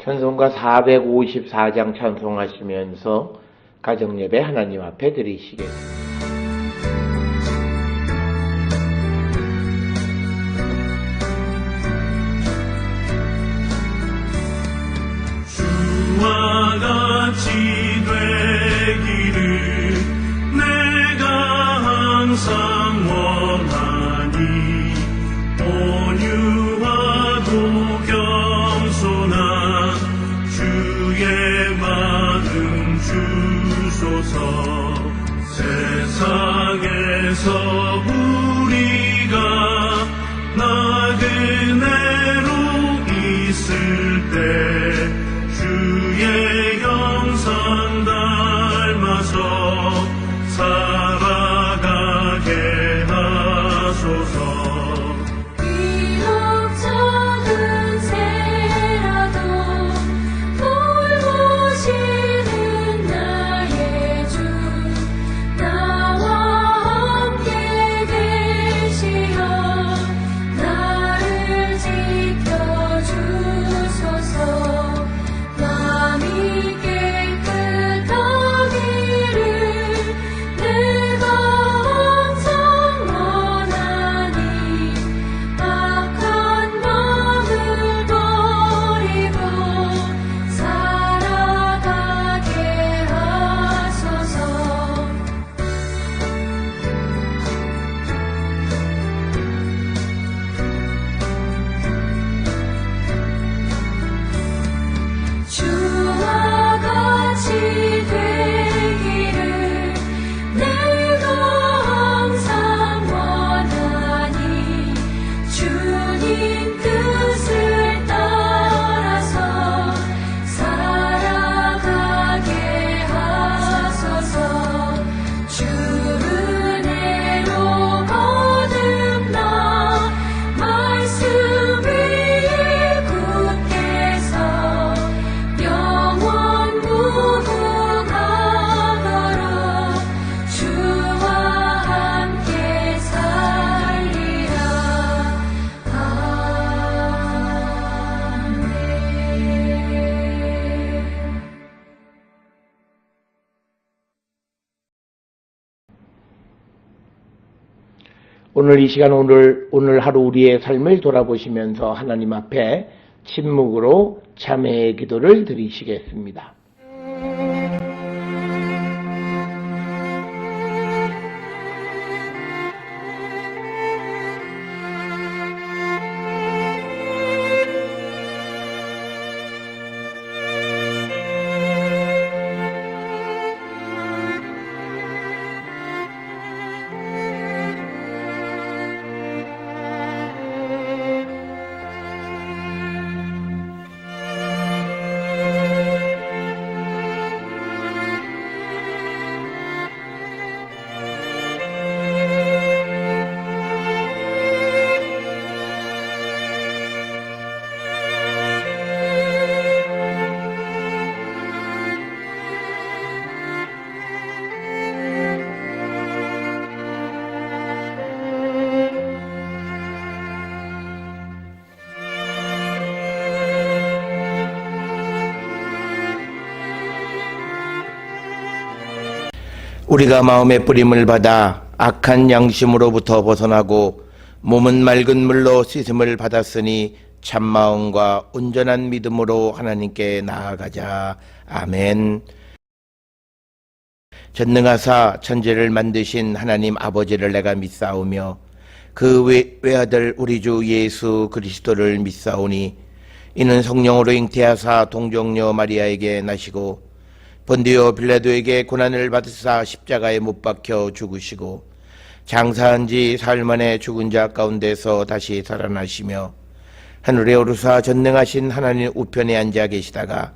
찬송가 454장 찬송하시면서 가정예배 하나님 앞에 드리시겠습니다. 주와 같이 되기를 내가 항상 원하니 온유하고 겸손한 주의 마음 주소서. 세상에서 우리가 나그네로 있을 때 주의 형상 닮아서 살아가게 하소서. 비록 작은 새라도 돌보시는 나의 주, 나와 함께 계시어 나를 지켜주소서. 마음이 깨끗하기를 내가 항상 원하니 악한 마음을 버리고 살아가게 하소서. 주와 같이 되기를 내가 항상 원하니 주님 뜻을 따라서 살아가게 하소서. 주 은혜로 거듭나 말씀 위에 굳게 서 영원 무궁하도록 주와 함께 살리라. 아멘. 오늘 이 시간 오늘 하루 우리의 삶을 돌아보시면서 하나님 앞에 침묵으로 참회의 기도를 드리시겠습니다. 우리가 마음의 뿌림을 받아 악한 양심으로부터 벗어나고 몸은 맑은 물로 씻음을 받았으니 참마음과 온전한 믿음으로 하나님께 나아가자. 아멘. 전능하사 천지를 만드신 하나님 아버지를 내가 믿사오며 그 외아들 우리 주 예수 그리스도를 믿사오니 이는 성령으로 잉태하사 동정녀 마리아에게 나시고 본디오 빌라도에게 고난을 받으사 십자가에 못 박혀 죽으시고 장사한 지 사흘 만에 죽은 자 가운데서 다시 살아나시며 하늘에 오르사 전능하신 하나님 우편에 앉아 계시다가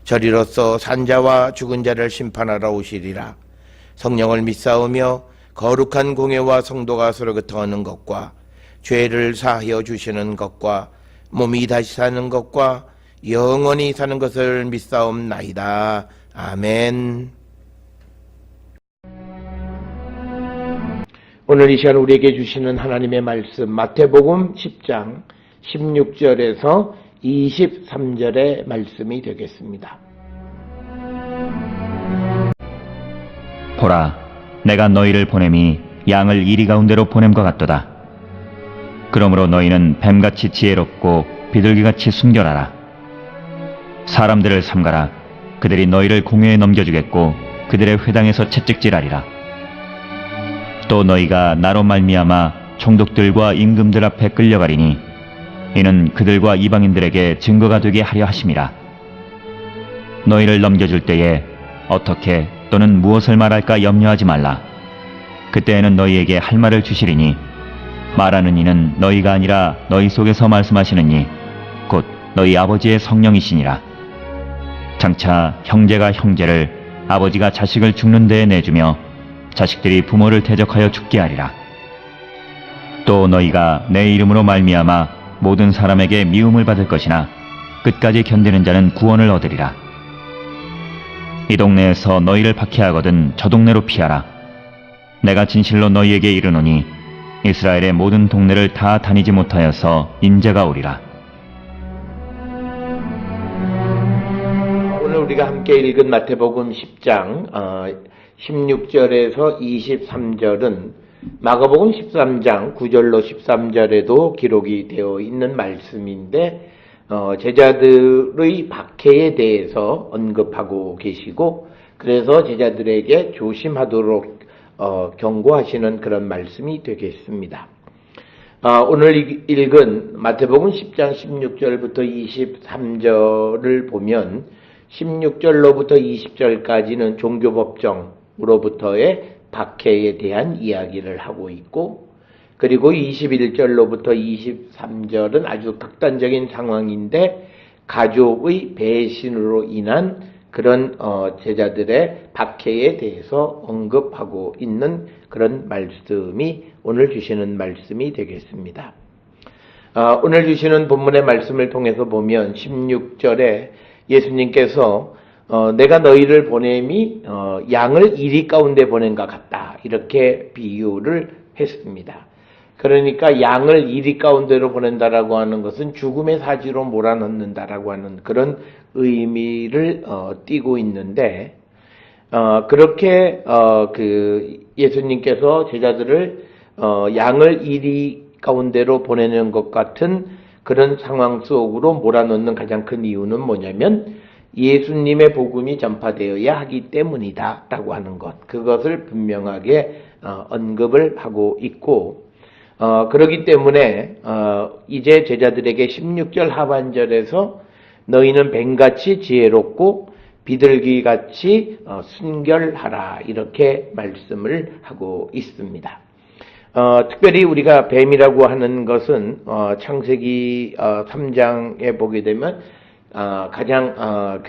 저리로서 산자와 죽은 자를 심판하러 오시리라. 성령을 믿사오며 거룩한 공예와 성도가 서로 교통하는 것과 죄를 사하여 주시는 것과 몸이 다시 사는 것과 영원히 사는 것을 믿사옵나이다. 아멘. 오늘 이 시간 우리에게 주시는 하나님의 말씀 마태복음 10장 16절에서 23절의 말씀이 되겠습니다. 보라, 내가 너희를 보냄이 양을 이리 가운데로 보냄과 같도다. 그러므로 너희는 뱀같이 지혜롭고 비둘기같이 순결하라. 사람들을 삼가라. 그들이 너희를 공회에 넘겨주겠고 그들의 회당에서 채찍질하리라. 또 너희가 나로 말미암아 총독들과 임금들 앞에 끌려가리니 이는 그들과 이방인들에게 증거가 되게 하려 하심이라. 너희를 넘겨줄 때에 어떻게 또는 무엇을 말할까 염려하지 말라. 그때에는 너희에게 할 말을 주시리니 말하는 이는 너희가 아니라 너희 속에서 말씀하시는 이 곧 너희 아버지의 성령이시니라. 장차 형제가 형제를, 아버지가 자식을 죽는 데에 내주며 자식들이 부모를 대적하여 죽게 하리라. 또 너희가 내 이름으로 말미암아 모든 사람에게 미움을 받을 것이나 끝까지 견디는 자는 구원을 얻으리라. 이 동네에서 너희를 박해하거든 저 동네로 피하라. 내가 진실로 너희에게 이르노니 이스라엘의 모든 동네를 다 다니지 못하여서 인자가 오리라. 오늘 우리가 함께 읽은 마태복음 10장 16절에서 23절은 마가복음 13장 9절로 13절에도 기록이 되어 있는 말씀인데 제자들의 박해에 대해서 언급하고 계시고 그래서 제자들에게 조심하도록 경고하시는 그런 말씀이 되겠습니다. 오늘 읽은 마태복음 10장 16절부터 23절을 보면 16절로부터 20절까지는 종교법정으로부터의 박해에 대한 이야기를 하고 있고 그리고 21절로부터 23절은 아주 극단적인 상황인데 가족의 배신으로 인한 그런 제자들의 박해에 대해서 언급하고 있는 그런 말씀이 오늘 주시는 말씀이 되겠습니다. 오늘 주시는 본문의 말씀을 통해서 보면 16절에 예수님께서 내가 너희를 보냄이 양을 이리 가운데 보낸 것 같다 이렇게 비유를 했습니다. 그러니까 양을 이리 가운데로 보낸다라고 하는 것은 죽음의 사지로 몰아넣는다라고 하는 그런 의미를 띠고 있는데 그렇게 예수님께서 제자들을 양을 이리 가운데로 보내는 것 같은 그런 상황 속으로 몰아넣는 가장 큰 이유는 뭐냐면 예수님의 복음이 전파되어야 하기 때문이다 라고 하는 것, 그것을 분명하게 언급을 하고 있고 그렇기 때문에 이제 제자들에게 16절 하반절에서 너희는 뱀같이 지혜롭고 비둘기같이 순결하라 이렇게 말씀을 하고 있습니다. 특별히 우리가 뱀이라고 하는 것은 창세기 3장에 보게 되면 가장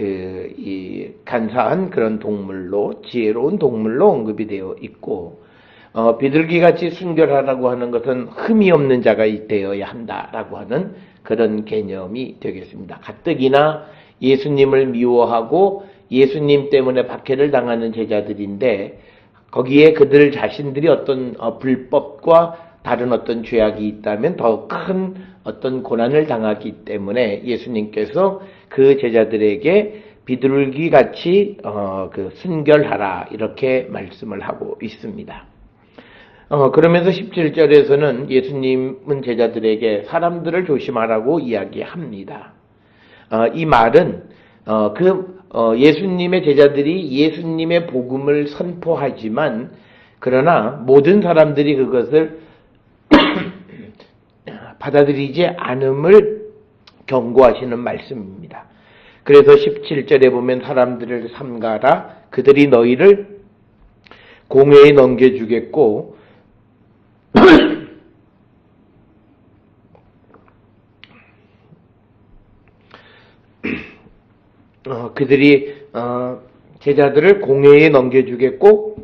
간사한 그런 동물로 지혜로운 동물로 언급이 되어 있고 비둘기같이 순결하라고 하는 것은 흠이 없는 자가 되어야 한다라고 하는 그런 개념이 되겠습니다. 가뜩이나 예수님을 미워하고 예수님 때문에 박해를 당하는 제자들인데 거기에 그들 자신들이 어떤 불법과 다른 어떤 죄악이 있다면 더 큰 어떤 고난을 당하기 때문에 예수님께서 그 제자들에게 비둘기같이 순결하라 이렇게 말씀을 하고 있습니다. 그러면서 17절에서는 예수님은 제자들에게 사람들을 조심하라고 이야기합니다. 이 말은 예수님의 제자들이 예수님의 복음을 선포하지만 그러나 모든 사람들이 그것을 받아들이지 않음을 경고하시는 말씀입니다. 그래서 17절에 보면 사람들을 삼가라. 그들이 너희를 공회에 넘겨주겠고 그들이 제자들을 공회에 넘겨주겠고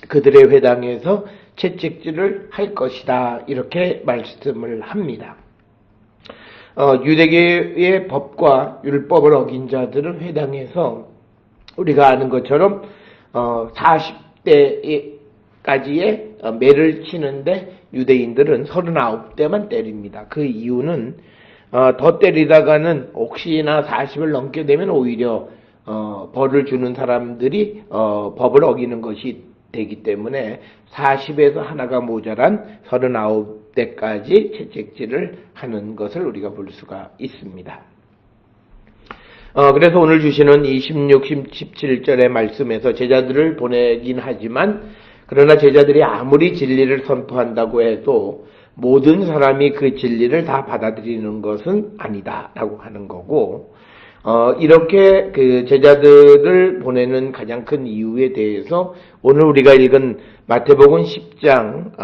그들의 회당에서 채찍질을 할 것이다 이렇게 말씀을 합니다. 유대계의 법과 율법을 어긴 자들은 회당에서 우리가 아는 것처럼 40대까지의 매를 치는데 유대인들은 39대만 때립니다. 그 이유는 더 때리다가는 혹시나 40을 넘게 되면 오히려 벌을 주는 사람들이 법을 어기는 것이 되기 때문에 40에서 하나가 모자란 39대까지 채찍질을 하는 것을 우리가 볼 수가 있습니다. 그래서 오늘 주시는 이 16, 17절의 말씀에서 제자들을 보내긴 하지만 그러나 제자들이 아무리 진리를 선포한다고 해도 모든 사람이 그 진리를 다 받아들이는 것은 아니다라고 하는 거고, 이렇게 그 제자들을 보내는 가장 큰 이유에 대해서 오늘 우리가 읽은 마태복음 10장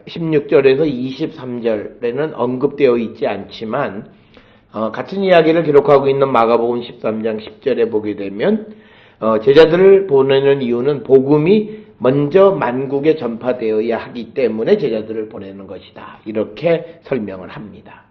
16절에서 23절에는 언급되어 있지 않지만 같은 이야기를 기록하고 있는 마가복음 13장 10절에 보게 되면 제자들을 보내는 이유는 복음이 먼저 만국에 전파되어야 하기 때문에 제자들을 보내는 것이다. 이렇게 설명을 합니다.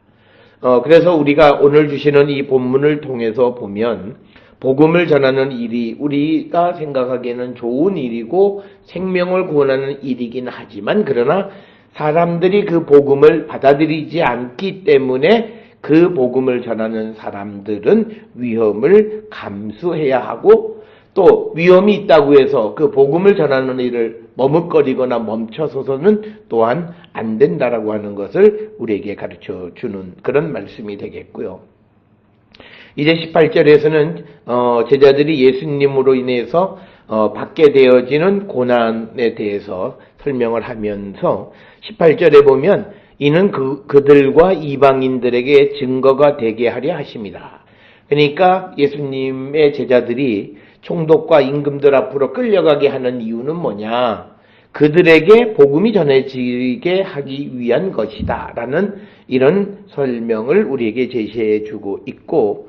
그래서 우리가 오늘 주시는 이 본문을 통해서 보면 복음을 전하는 일이 우리가 생각하기에는 좋은 일이고 생명을 구원하는 일이긴 하지만 그러나 사람들이 그 복음을 받아들이지 않기 때문에 그 복음을 전하는 사람들은 위험을 감수해야 하고 또 위험이 있다고 해서 그 복음을 전하는 일을 머뭇거리거나 멈춰서서는 또한 안 된다라고 하는 것을 우리에게 가르쳐 주는 그런 말씀이 되겠고요. 이제 18절에서는 제자들이 예수님으로 인해서 받게 되어지는 고난에 대해서 설명을 하면서 18절에 보면 이는 그들과 이방인들에게 증거가 되게 하려 하십니다. 그러니까 예수님의 제자들이 총독과 임금들 앞으로 끌려가게 하는 이유는 뭐냐? 그들에게 복음이 전해지게 하기 위한 것이다 라는 이런 설명을 우리에게 제시해 주고 있고,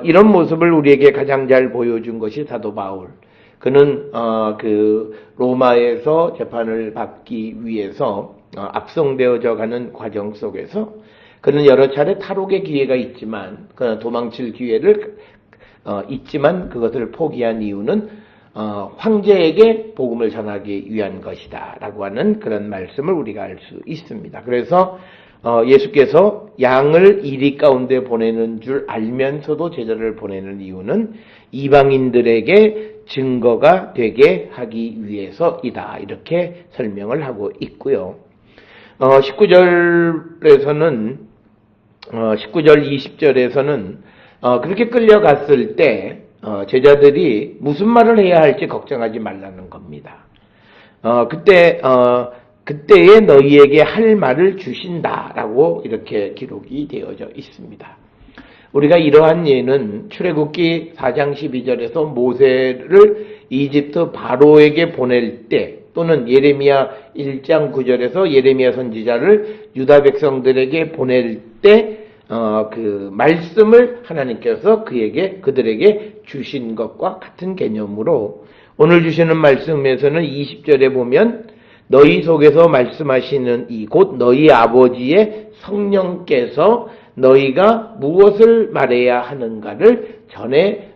이런 모습을 우리에게 가장 잘 보여준 것이 사도 바울. 그는 그 로마에서 재판을 받기 위해서 압송되어져 가는 과정 속에서 그는 여러 차례 탈옥의 기회가 있지만 도망칠 기회를 있지만 그것을 포기한 이유는 황제에게 복음을 전하기 위한 것이다 라고 하는 그런 말씀을 우리가 알 수 있습니다. 그래서 예수께서 양을 이리 가운데 보내는 줄 알면서도 제자를 보내는 이유는 이방인들에게 증거가 되게 하기 위해서이다 이렇게 설명을 하고 있고요. 19절 20절에서는 그렇게 끌려갔을 때 제자들이 무슨 말을 해야 할지 걱정하지 말라는 겁니다. 그때에 너희에게 할 말을 주신다라고 이렇게 기록이 되어져 있습니다. 우리가 이러한 예는 출애굽기 4장 12절에서 모세를 이집트 바로에게 보낼 때 또는 예레미야 1장 9절에서 예레미야 선지자를 유다 백성들에게 보낼 때 그 말씀을 하나님께서 그들에게 주신 것과 같은 개념으로 오늘 주시는 말씀에서는 20절에 보면 너희 속에서 말씀하시는 곧 너희 아버지의 성령께서 너희가 무엇을 말해야 하는가를 전에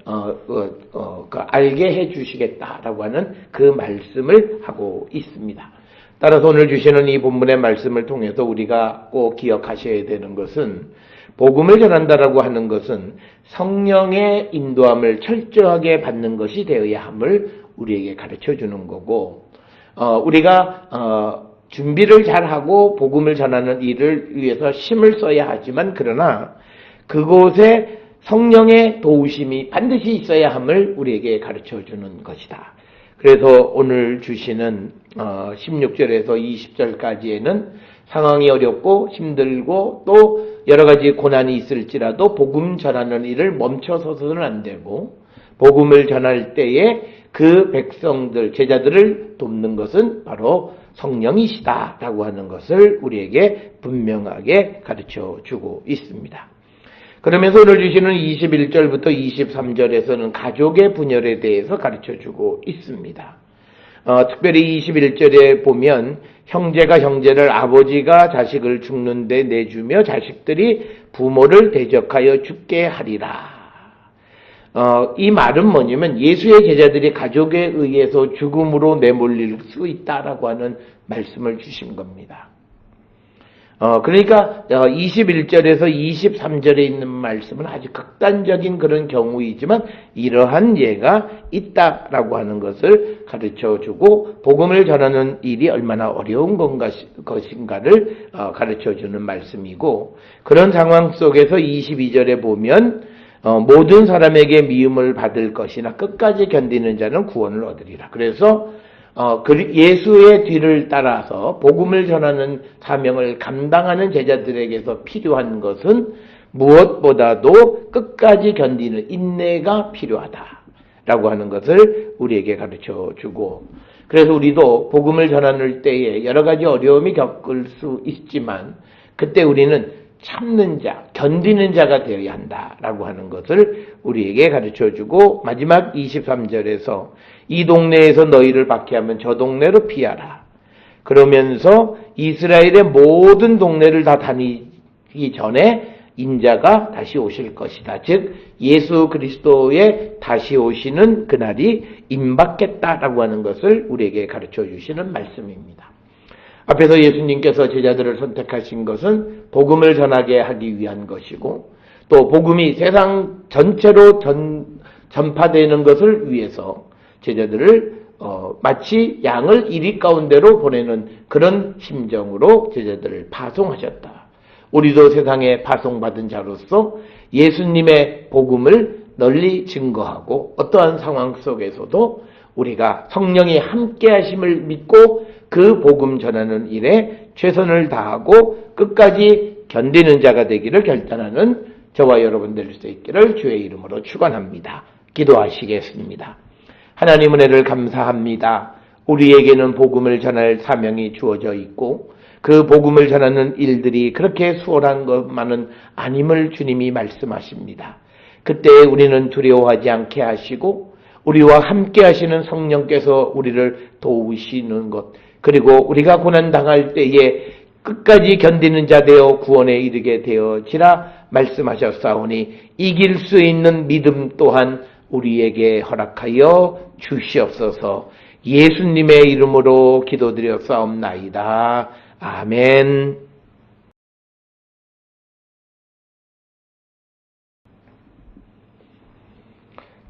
알게 해 주시겠다라고 하는 그 말씀을 하고 있습니다. 따라서 오늘 주시는 이 본문의 말씀을 통해서 우리가 꼭 기억하셔야 되는 것은 복음을 전한다라고 하는 것은 성령의 인도함을 철저하게 받는 것이 되어야 함을 우리에게 가르쳐 주는 거고, 우리가 준비를 잘하고 복음을 전하는 일을 위해서 힘을 써야 하지만 그러나 그곳에 성령의 도우심이 반드시 있어야 함을 우리에게 가르쳐 주는 것이다. 그래서 오늘 주시는 16절에서 20절까지에는 상황이 어렵고 힘들고 또 여러 가지 고난이 있을지라도 복음 전하는 일을 멈춰서서는 안 되고 복음을 전할 때에 그 백성들, 제자들을 돕는 것은 바로 성령이시다라고 하는 것을 우리에게 분명하게 가르쳐 주고 있습니다. 그러면서 오늘 주시는 21절부터 23절에서는 가족의 분열에 대해서 가르쳐 주고 있습니다. 특별히 21절에 보면 형제가 형제를 아버지가 자식을 죽는데 내주며 자식들이 부모를 대적하여 죽게 하리라. 이 말은 뭐냐면 예수의 제자들이 가족에 의해서 죽음으로 내몰릴 수 있다라고 하는 말씀을 주신 겁니다. 그러니까 21절에서 23절에 있는 말씀은 아주 극단적인 그런 경우이지만 이러한 예가 있다라고 하는 것을 가르쳐주고 복음을 전하는 일이 얼마나 어려운 것인가를 가르쳐주는 말씀이고, 그런 상황 속에서 22절에 보면 모든 사람에게 미움을 받을 것이나 끝까지 견디는 자는 구원을 얻으리라. 그래서 예수의 뒤를 따라서 복음을 전하는 사명을 감당하는 제자들에게서 필요한 것은 무엇보다도 끝까지 견디는 인내가 필요하다라고 하는 것을 우리에게 가르쳐주고, 그래서 우리도 복음을 전하는 때에 여러 가지 어려움이 겪을 수 있지만 그때 우리는 참는 자, 견디는 자가 되어야 한다라고 하는 것을 우리에게 가르쳐주고, 마지막 23절에서 이 동네에서 너희를 박해하면 저 동네로 피하라. 그러면서 이스라엘의 모든 동네를 다 다니기 전에 인자가 다시 오실 것이다. 즉 예수 그리스도의 다시 오시는 그날이 임박했다라고 하는 것을 우리에게 가르쳐 주시는 말씀입니다. 앞에서 예수님께서 제자들을 선택하신 것은 복음을 전하게 하기 위한 것이고, 또 복음이 세상 전체로 전파되는 것을 위해서 제자들을 마치 양을 이리 가운데로 보내는 그런 심정으로 제자들을 파송하셨다. 우리도 세상에 파송받은 자로서 예수님의 복음을 널리 증거하고 어떠한 상황 속에서도 우리가 성령이 함께 하심을 믿고 그 복음 전하는 일에 최선을 다하고 끝까지 견디는 자가 되기를 결단하는 저와 여러분 될 수 있기를 주의 이름으로 축원합니다. 기도하시겠습니다. 하나님 은혜를 감사합니다. 우리에게는 복음을 전할 사명이 주어져 있고 그 복음을 전하는 일들이 그렇게 수월한 것만은 아님을 주님이 말씀하십니다. 그때 우리는 두려워하지 않게 하시고 우리와 함께 하시는 성령께서 우리를 도우시는 것, 그리고 우리가 고난당할 때에 끝까지 견디는 자 되어 구원에 이르게 되어지라 말씀하셨사오니 이길 수 있는 믿음 또한 우리에게 허락하여 주시옵소서. 예수님의 이름으로 기도드렸사옵나이다. 아멘.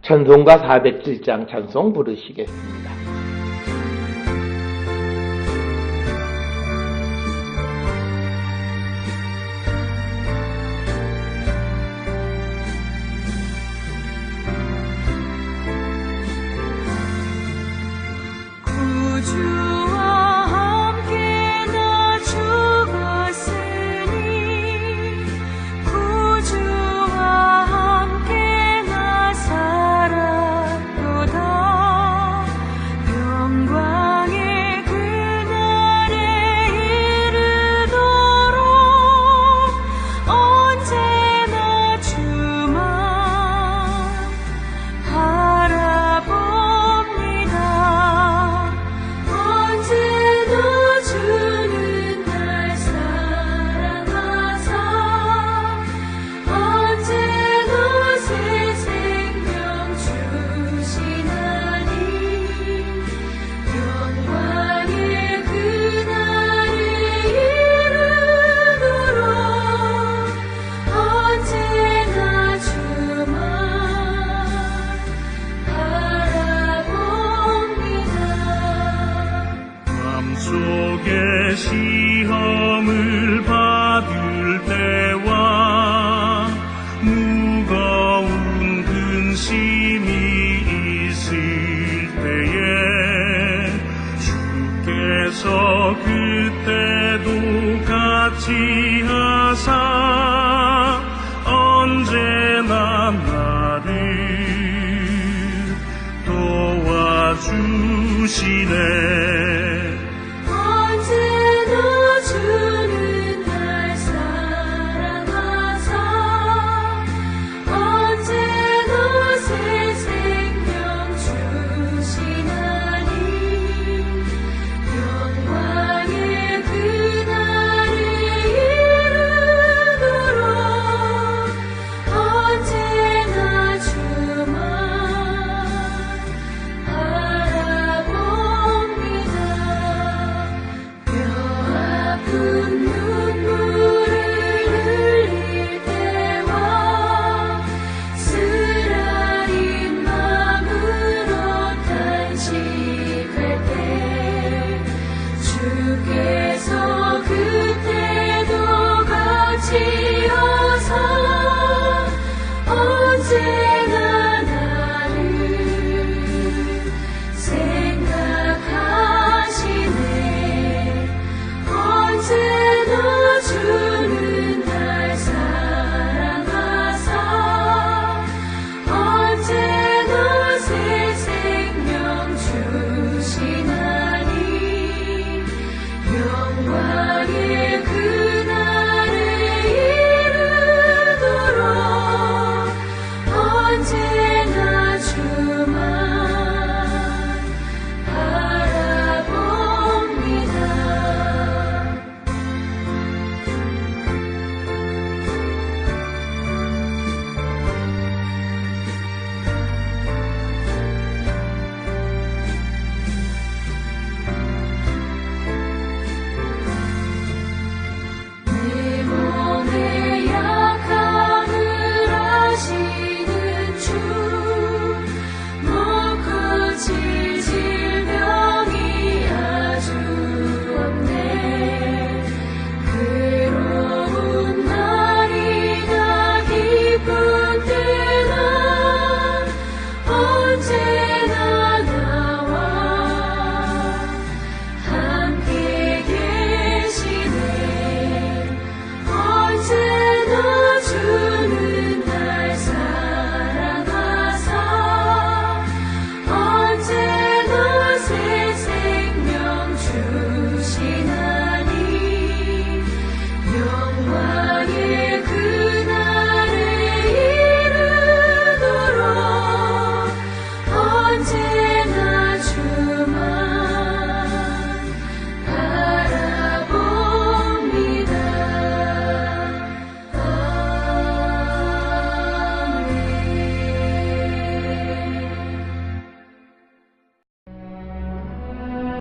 찬송가 407장 찬송 부르시겠습니다. 구주와 함께 나 살았도다.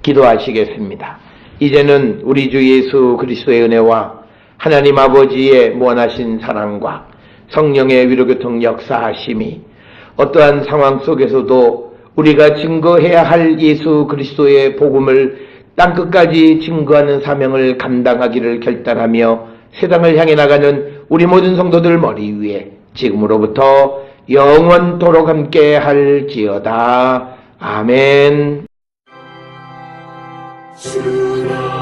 기도하시겠습니다. 이제는 우리 주 예수 그리스도의 은혜와 하나님 아버지의 무한하신 사랑과 성령의 위로교통 역사하심이 어떠한 상황 속에서도 우리가 증거해야 할 예수 그리스도의 복음을 땅끝까지 증거하는 사명을 감당하기를 결단하며 세상을 향해 나가는 우리 모든 성도들 머리 위에 지금으로부터 영원토록 함께 할지어다. 아멘. 주여